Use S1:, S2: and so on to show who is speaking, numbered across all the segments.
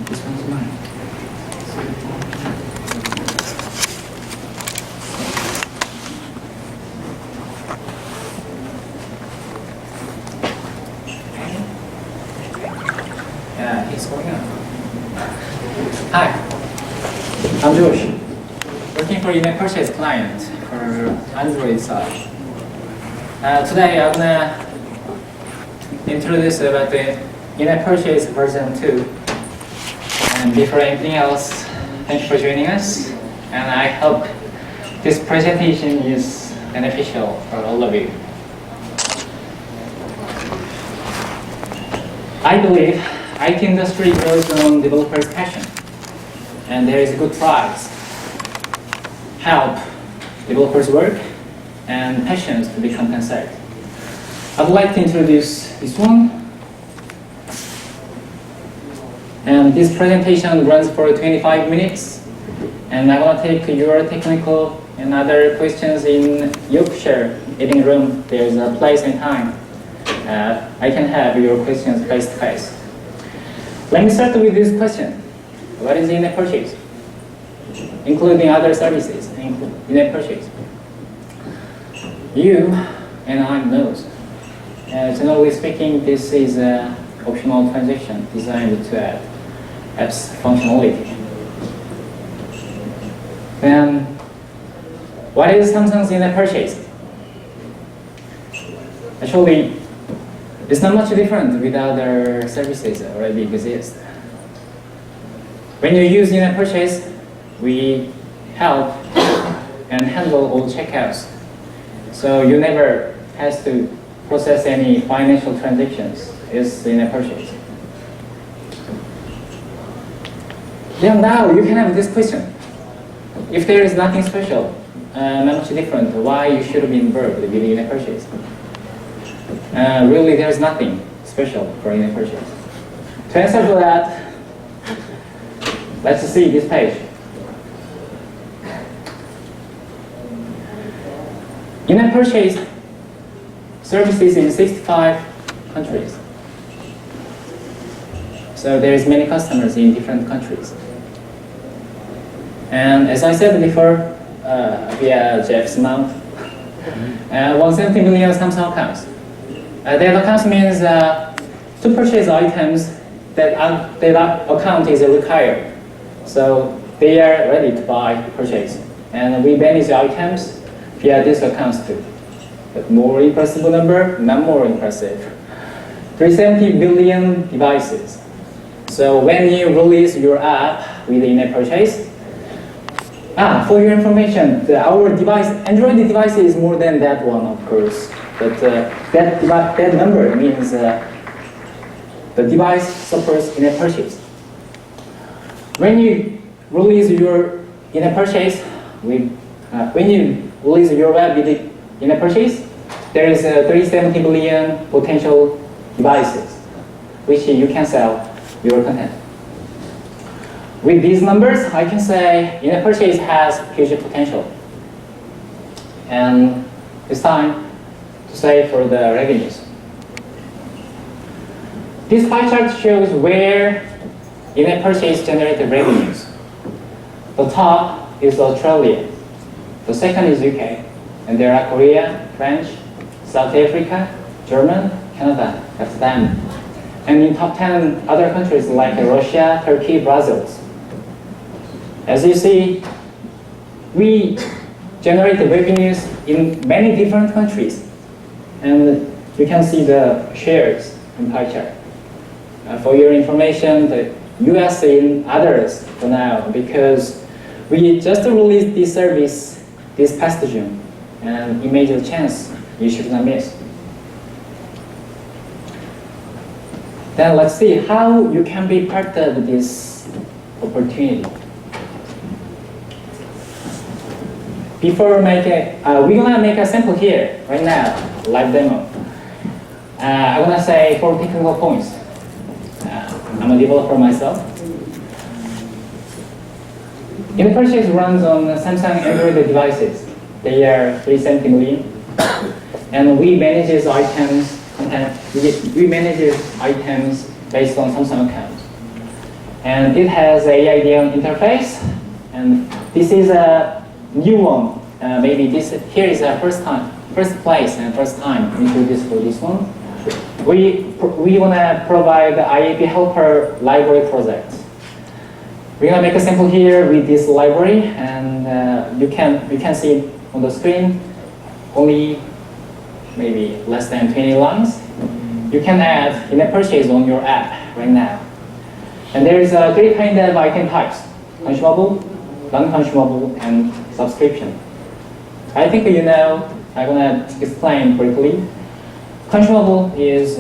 S1: This one's mine. Yeah, he's going on. Hi, I'm Josh. Working for in-app purchase client for Android side. Today I'm gonna introduce about the in-app purchase version 2. And before anything else, thank you for joining us. And I hope this presentation is beneficial for all of you. I believe IT industry grows on developers' passion, and there is a good price. Help developers work and passions to be compensated. I'd like to introduce this one. And this presentation runs for 25 minutes. And I want to take your technical and other questions in Yorkshire meeting room. There's a place and time. I can have your questions face to face. Let me start with this question. What is in-app purchase? Including other services, in-app purchase. You and I knows. Generally speaking, this is an optional transaction designed to add apps functionality. Then, what is Samsung's in-app purchase? Actually, it's not much different with other services that already exist. When you use in-app purchase, we help and handle all checkouts. So you never have to process any financial transactions. It's in-app purchase. Then now you can have this question. If there is nothing special, not much different, why you should be involved with in-app purchase? Really, there's nothing special for in-app purchase. To answer to that, let's see this page. In-app purchase services in 65 countries. So there's many customers in different countries. And as I said before, via Jeff's mouth, 170 million Samsung accounts. That accounts means to purchase items that account is required. So they are ready to buy, purchase. And we manage items via these accounts too. But more impressive number, not more impressive. 370 billion devices. So when you release your app with in-app purchase, for your information, our device, Android device is more than that one, of course. But that number means the device supports in-app purchase. When you release your in-app purchase, when you release your web with in-app purchase, there is 370 billion potential devices which you can sell your content. With these numbers, I can say in-app purchase has huge potential. And it's time to say for the revenues. This pie chart shows where in-app purchase generated revenues. The top is Australia. The second is UK. And there are Korea, French, South Africa, German, Canada, that's them. And in top 10 other countries like Russia, Turkey, Brazil. As you see, we generate the revenues in many different countries. And you can see the shares in pie chart. For your information, the US in others for now, because we just released this service this past June, and it made a chance you should not miss. Then let's see how you can be part of this opportunity. Before we're gonna make a sample here right now, live demo. I wanna say 4 technical points. I'm a developer myself. In-app purchase runs on Samsung Android devices. They are 370 million, and we manage items. We manage items based on Samsung accounts. And it has a AIDM interface, and this is a new one. Maybe here is a first place and first time introduced for this one. We wanna provide the IAP helper library project. We're gonna make a sample here with this library, and you can see it on the screen. Only maybe less than 20 lines. You can add in a purchase on your app right now. And there is three kind of item types: consumable, non-consumable, and subscription. I think you know. I'm gonna explain briefly. Consumable is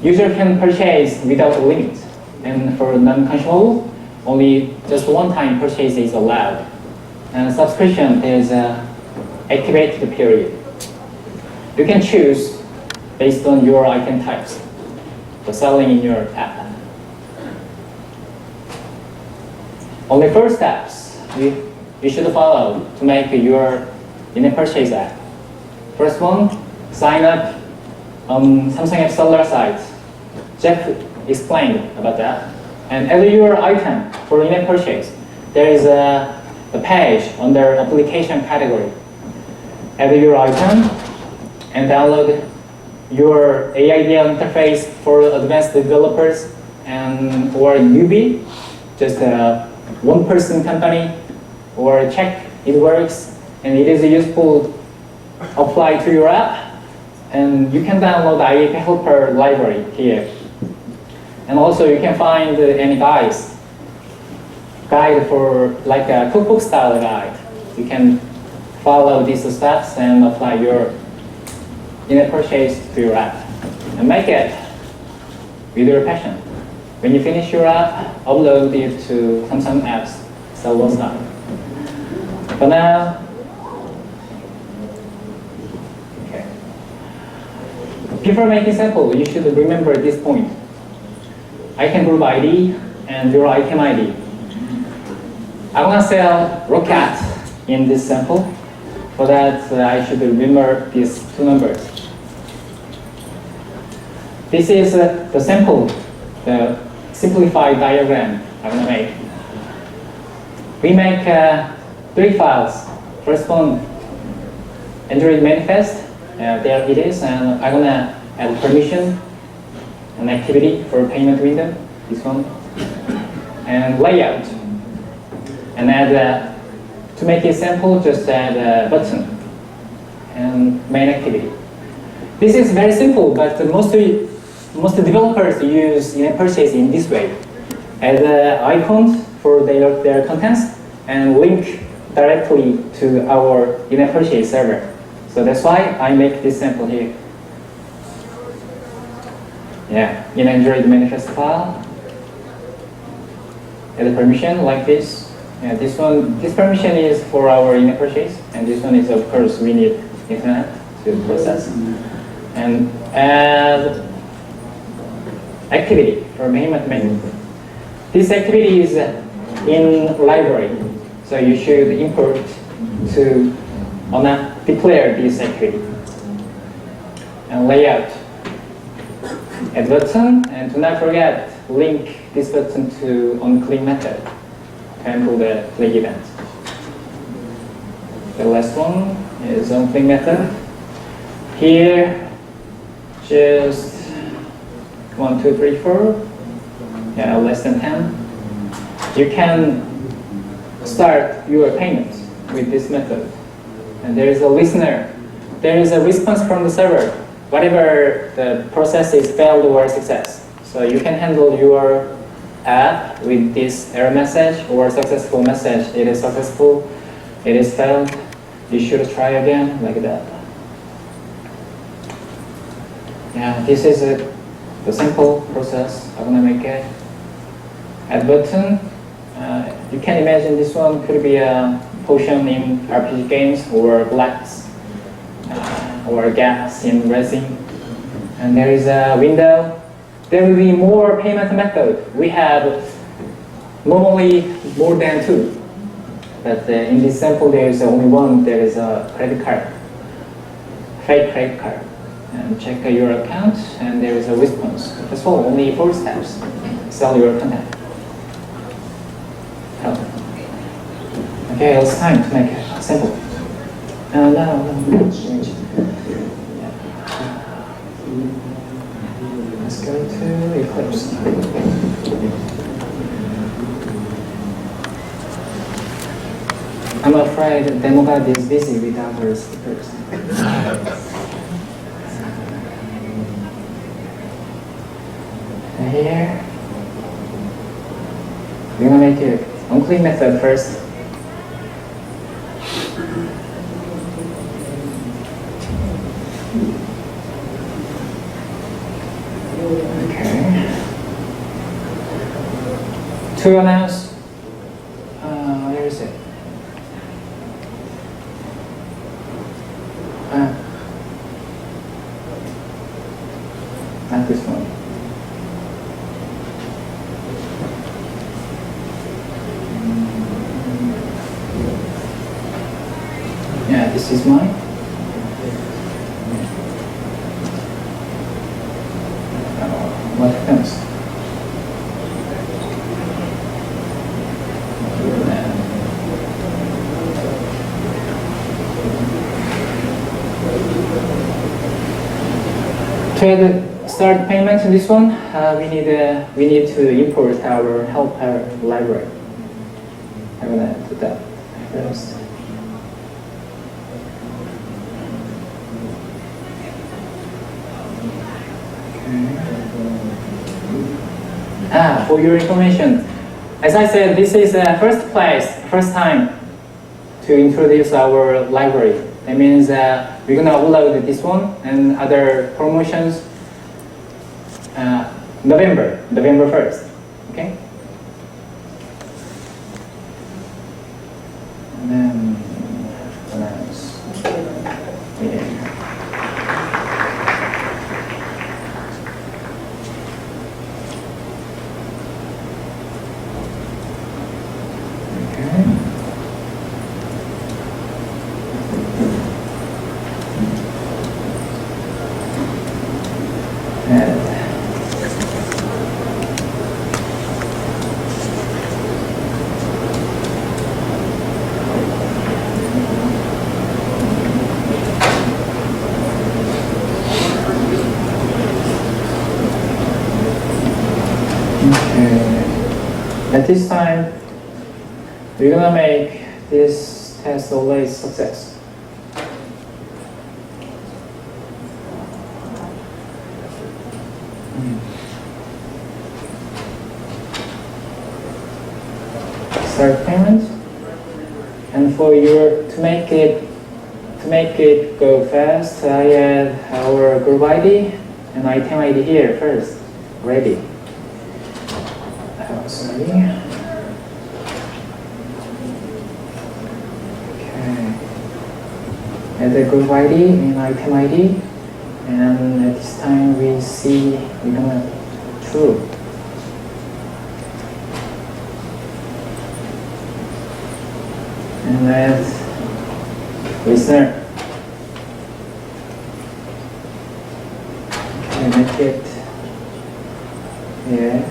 S1: user can purchase without a limit, and for non-consumable, only just one-time purchase is allowed. And subscription is activated period. You can choose based on your item types for selling in your app. Only 4 steps you should follow to make your in-app purchase app. First one, sign up on Samsung App Seller site. Jeff explained about that. And add your item for in-app purchase. There is a page under application category. Add your item and download your AIDL interface for advanced developers and or newbie, just a one-person company, or check it works and it is useful. Apply to your app, and you can download the IAP helper library here. And also you can find any guide for like a cookbook style guide. You can follow these steps and apply your in-app purchase to your app and make it with your passion. When you finish your app, upload it to Samsung Apps Seller site. For now, okay. Before making sample, you should remember this point. Item group ID and your item ID. I want to sell rocket in this sample. For that, I should remember these 2 numbers. This is the sample, the simplified diagram I'm going to make. We make 3 files. First one, Android manifest. There it is, and I'm going to add permission and activity for payment window, this one, and layout. And add to make it simple, just add a button and main activity. This is very simple, but most developers use in-app purchase in this way. Add icons for their contents and link directly to our in-app purchase server. So that's why I make this sample here. Yeah, in Android manifest file, add a permission like this. Yeah, this permission is for our in-app purchase, and this one is, of course, we need internet to process. And add activity for payment menu. This activity is in library, so you should import to declare this activity. And layout. Add button, and do not forget link this button to onClick method. Handle the click event. The last one is onClick method. Here, just 1, 2, 3, 4. Yeah, less than 10. You can start your payment with this method. And there is a listener. There is a response from the server. Whatever the process is failed or success. So you can handle your app with this error message or successful message. It is successful, it is failed, you should try again, like that. Yeah, this is the simple process. I'm gonna make it. Add button. You can imagine this one could be a potion in RPG games, or glass, or gas in resin. And there is a window. There will be more payment method. We have normally more than 2. But in this sample, there is only one. There is a credit card, fake credit card. And check your account, and there is a response. That's all, only 4 steps. sell your content. Okay, it's time to make a sample. No, change. Let's go to Eclipse. I'm afraid Demogod is busy with other speakers. Here, we're gonna make it on-click method first. Okay. To announce, where is it? Not this one. Yeah, this is mine. What happens? To start payment in this one, we need to import our helper library. I'm gonna do that first. For your information, as I said, this is the first time to introduce our library. That means we're gonna upload this one and other promotions November 1st. Okay. And then what else? Yeah. At this time, we're gonna make this test always success. Start payment, and for your to make it go fast, I add our group ID and item ID here first. Ready. Sorry. Okay. Add the group ID and item ID, and at this time we see we're gonna true. And add listener. Okay, make it yeah.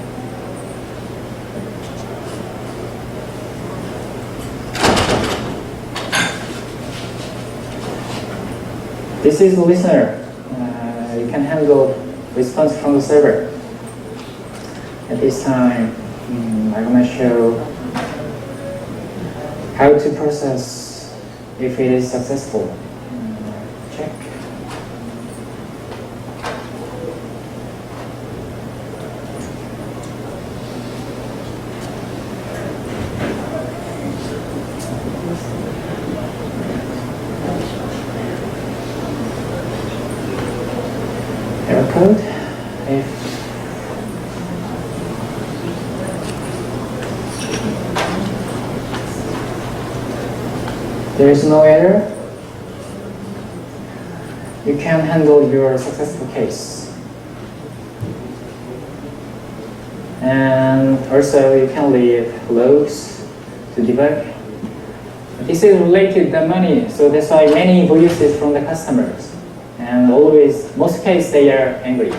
S1: This is the listener. You can handle response from the server. At this time, I'm going to show how to process if it is successful. Check. Error code. If there is no error, you can handle your successful case. And also you can leave logs to debug. This is related to the money, so that's why many invoices from the customers. And always, most cases they are angry.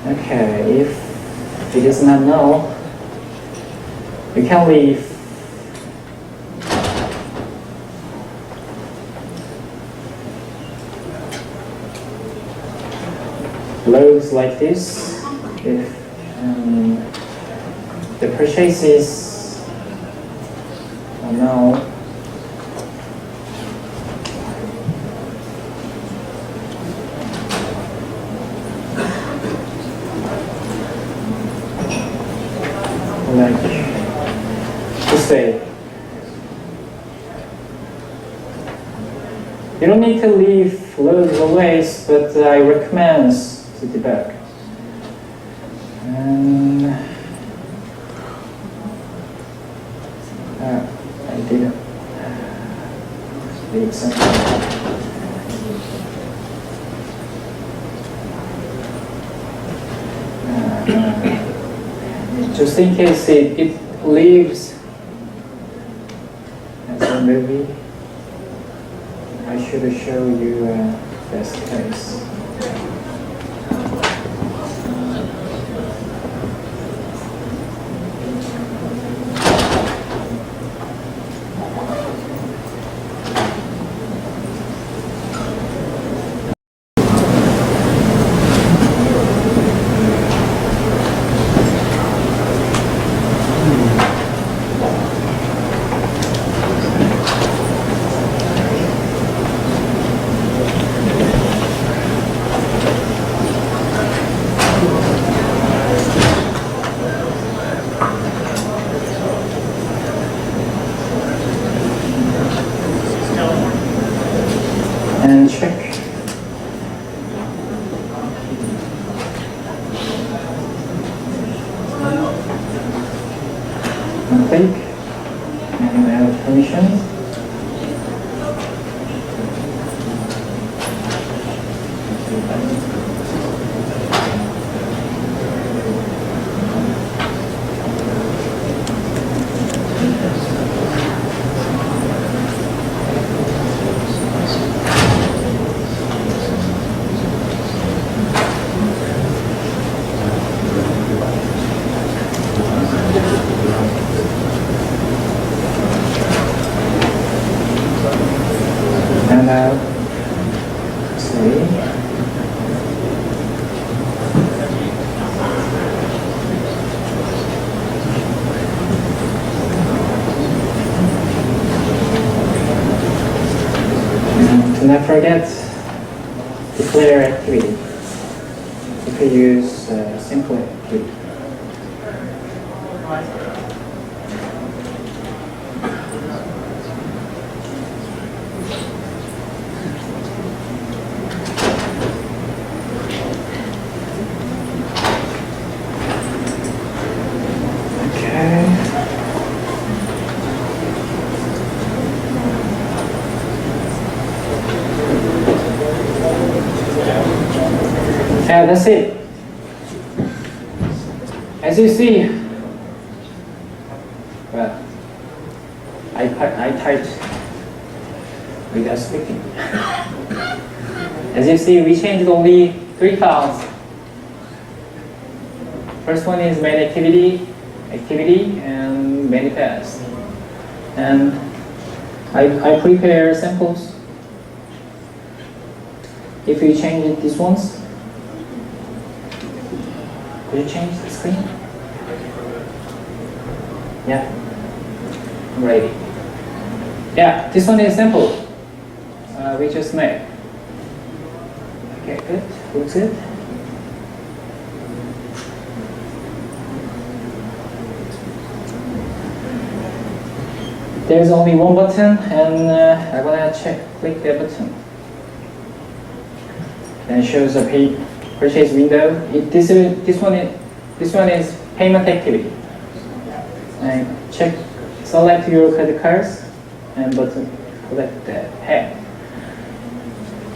S1: Okay, if it is not null, we can leave loads like this. If the purchases are null, like to say, you don't need to leave loads always, but I recommend to debug. And I didn't the example. Just in case it leaves as a movie, I should show you best case. And check. And click and add permissions. And see. And do not forget declare activity. If you use simple activity. Yeah, that's it. As you see, well, I typed without speaking. As you see, we changed only 3 files. First one is main activity, and manifest. And I prepare samples. If you change these ones, could you change the screen? Yeah, I'm ready. Yeah, this one is sample we just made. Okay, good, looks good. There's only one button, and I'm gonna click that button. And it shows a purchase window. This one is payment activity. And select your credit cards, and button select the head.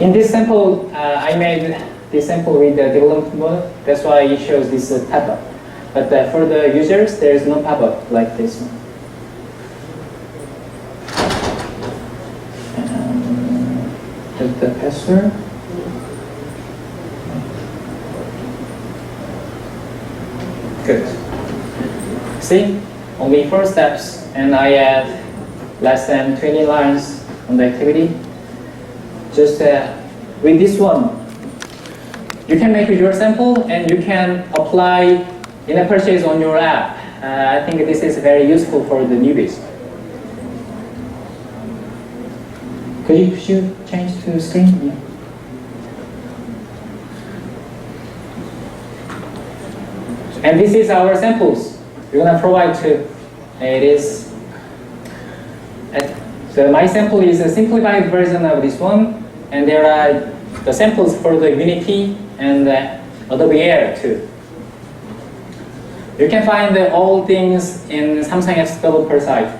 S1: In this sample, I made this sample with the development mode. That's why it shows this pop-up. But for the users, there is no pop-up like this one. The password. Good. See, only 4 steps, and I add less than 20 lines on the activity. Just with this one, you can make your sample and you can apply in a purchase on your app. I think this is very useful for the newbies. Could you change to screen? Yeah. And this is our samples. We're gonna provide to. It is. So my sample is a simplified version of this one, and there are the samples for the Unity and Adobe Air too. You can find all things in Samsung Apps developer site.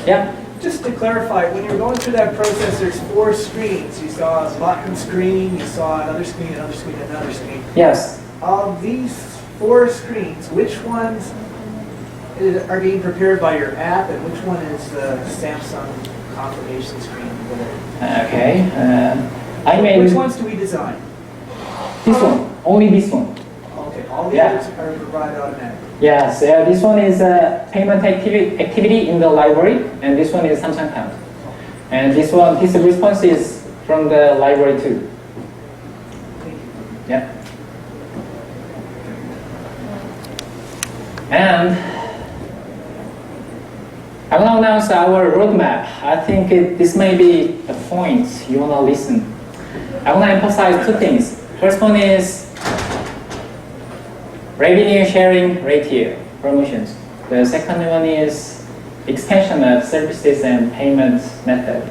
S1: Yeah.
S2: Just to clarify, when you're going through that process, there's 4 screens. You saw a button screen, you saw another screen, another screen, another screen.
S1: Yes.
S2: Of these 4 screens, which ones are being prepared by your app, and which one is the Samsung confirmation screen?
S1: Okay. I made.
S2: Which ones do we design?
S1: This one. Only this one.
S2: Okay. All the others are provided automatically.
S1: Yes, this one is a payment activity in the library, and this one is Samsung account. And this response is from the library too. Yeah. And I will announce our roadmap. I think this may be a point you want to listen. I want to emphasize 2 things. First one is revenue sharing ratio promotions. The second one is expansion of services and payment method.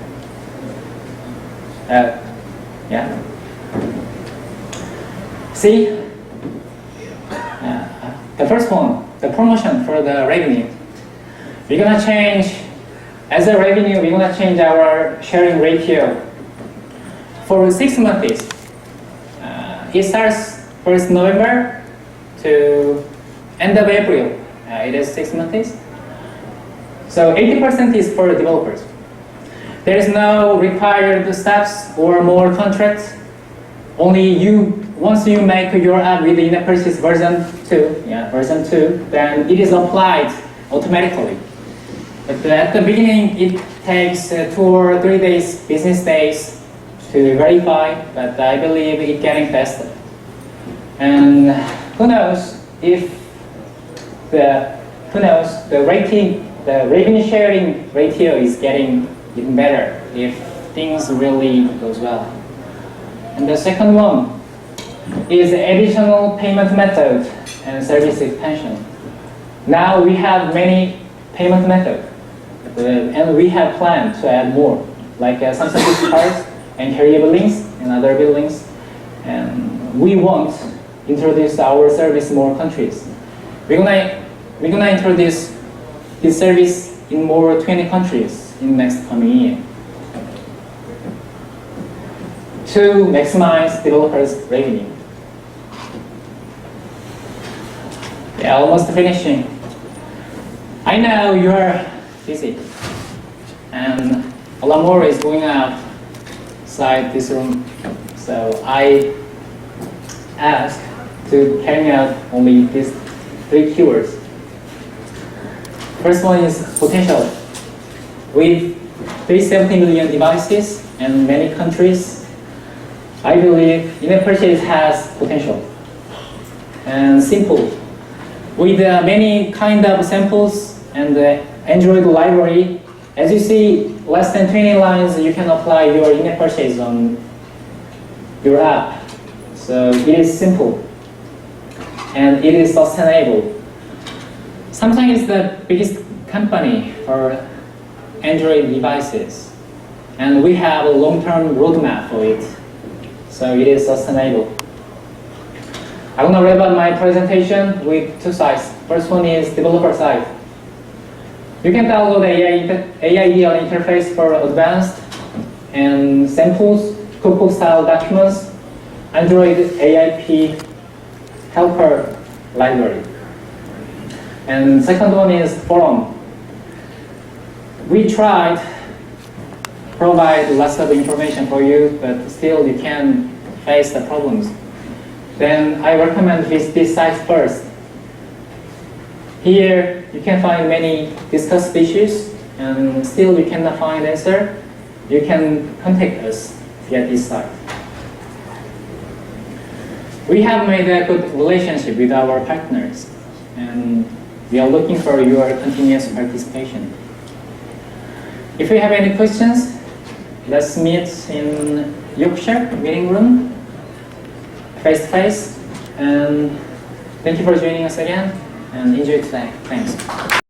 S1: Yeah. See, the first one, the promotion for the revenue. We're gonna change, as a revenue, we're gonna change our sharing ratio for 6 months. It starts 1st November to end of April. It is 6 months. So 80% is for developers. There is no required steps or more contracts. Only once you make your app with the in-app purchase version 2, then it is applied automatically. But at the beginning, it takes 2 or 3 days, business days, to verify. But I believe it's getting faster. And who knows if the revenue sharing ratio is getting even better if things really goes well. And the second one is additional payment method and service expansion. Now we have many payment methods, and we have planned to add more, like Samsung gift cards and carrier billings and other billings. And we want to introduce our service in more countries. We're gonna introduce this service in more 20 countries in next coming year to maximize developers' revenue. Yeah, almost finishing. I know you are busy, and a lot more is going outside this room. So I ask to carry out only these 3 keywords. First one is potential. With 370 million devices and many countries, I believe in-app purchase has potential. And simple. With many kind of samples and the Android library, as you see, less than 20 lines, you can apply your in-app purchase on your app. So it is simple and it is sustainable. Samsung is the biggest company for Android devices, and we have a long-term roadmap for it. So it is sustainable. I'm going to wrap up my presentation with 2 sites. First one is developer side. You can download AIEL interface for advanced and samples, cookbook-style documents, Android AIP helper library. And second one is forum. We tried to provide lots of information for you, but still you can face the problems. then I recommend visit this site first. Here you can find many discussed issues, and still you cannot find answer. You can contact us via this site. We have made a good relationship with our partners, and we are looking for your continuous participation. If you have any questions, let's meet in Yorkshire meeting room, face to face, and thank you for joining us again, and enjoy today. Thanks.